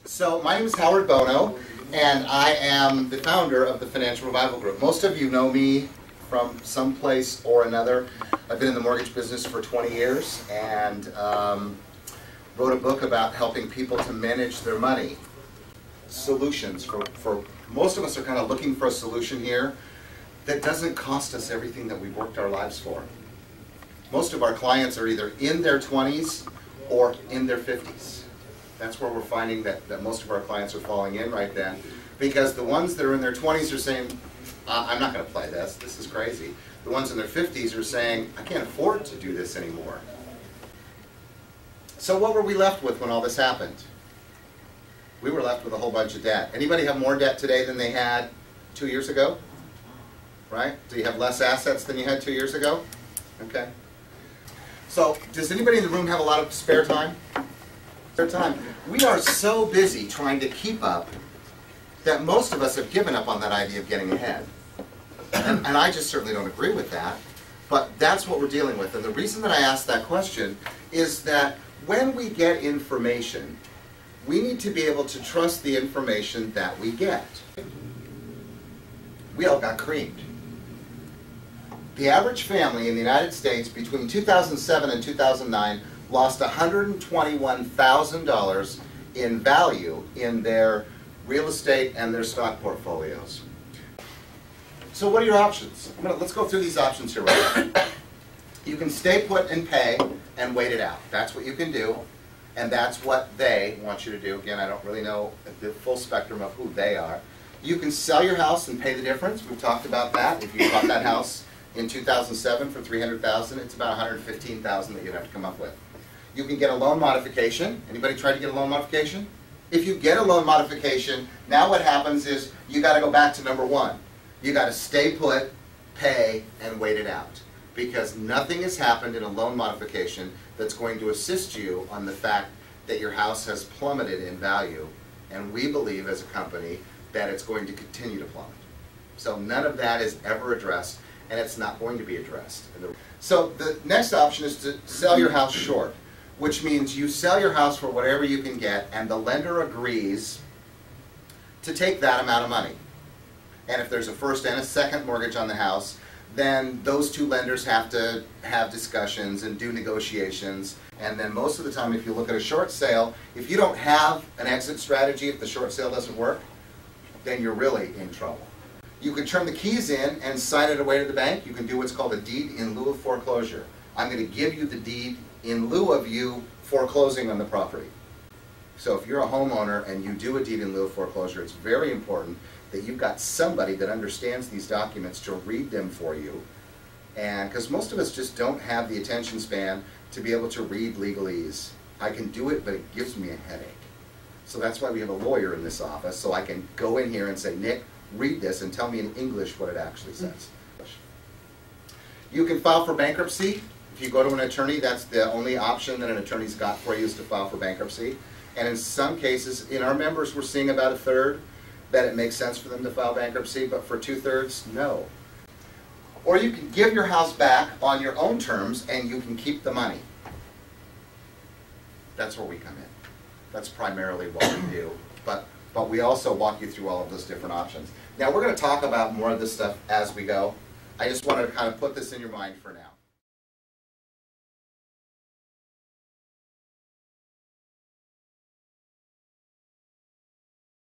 So my name is Howard Bono, and I am the founder of the Financial Revival Group. Most of you know me from some place or another. I've been in the mortgage business for 20 years and wrote a book about helping people to manage their money. Solutions for most of us are kind of looking for a solution here that doesn't cost us everything that we've worked our lives for. Most of our clients are either in their 20s or in their 50s. That's where we're finding that most of our clients are falling in right then, because the ones that are in their 20s are saying, I'm not going to play this, this is crazy. The ones in their 50s are saying, I can't afford to do this anymore. So what were we left with when all this happened? We were left with a whole bunch of debt. Anybody have more debt today than they had 2 years ago? Right? Do you have less assets than you had 2 years ago? Okay. So, does anybody in the room have a lot of spare time? Spare time. We are so busy trying to keep up that most of us have given up on that idea of getting ahead. And I just certainly don't agree with that, but that's what we're dealing with. And the reason that I asked that question is that when we get information, we need to be able to trust the information that we get. We all got creamed. The average family in the United States between 2007 and 2009 lost $121,000 in value in their real estate and their stock portfolios. So what are your options? Let's go through these options here right now. You can stay put and pay and wait it out. That's what you can do, and that's what they want you to do. Again, I don't really know the full spectrum of who they are. You can sell your house and pay the difference. We've talked about that. If you bought that house in 2007 for $300,000, it's about $115,000 that you'd have to come up with. You can get a loan modification. Anybody try to get a loan modification? If you get a loan modification, now what happens is you got to go back to number one. You got to stay put, pay, and wait it out. Because nothing has happened in a loan modification that's going to assist you on the fact that your house has plummeted in value, and we believe as a company that it's going to continue to plummet. So none of that is ever addressed, and it's not going to be addressed. So the next option is to sell your house short, which means you sell your house for whatever you can get, and the lender agrees to take that amount of money. And if there's a first and a second mortgage on the house, then those two lenders have to have discussions and do negotiations. And then most of the time, if you look at a short sale, if you don't have an exit strategy, if the short sale doesn't work, then you're really in trouble. You can turn the keys in and sign it away to the bank. You can do what's called a deed in lieu of foreclosure. I'm going to give you the deed in lieu of you foreclosing on the property. So if you're a homeowner and you do a deed in lieu of foreclosure, it's very important that you've got somebody that understands these documents to read them for you. And because most of us just don't have the attention span to be able to read legalese. I can do it, but it gives me a headache. So that's why we have a lawyer in this office, so I can go in here and say, Nick, read this and tell me in English what it actually says. You can file for bankruptcy. If you go to an attorney, that's the only option that an attorney's got for you, is to file for bankruptcy. And in some cases, in our members, we're seeing about a third that it makes sense for them to file bankruptcy, but for 2/3, no. Or you can give your house back on your own terms and you can keep the money. That's where we come in. That's primarily what we do. But we also walk you through all of those different options. Now we're going to talk about more of this stuff as we go. I just wanted to kind of put this in your mind for now.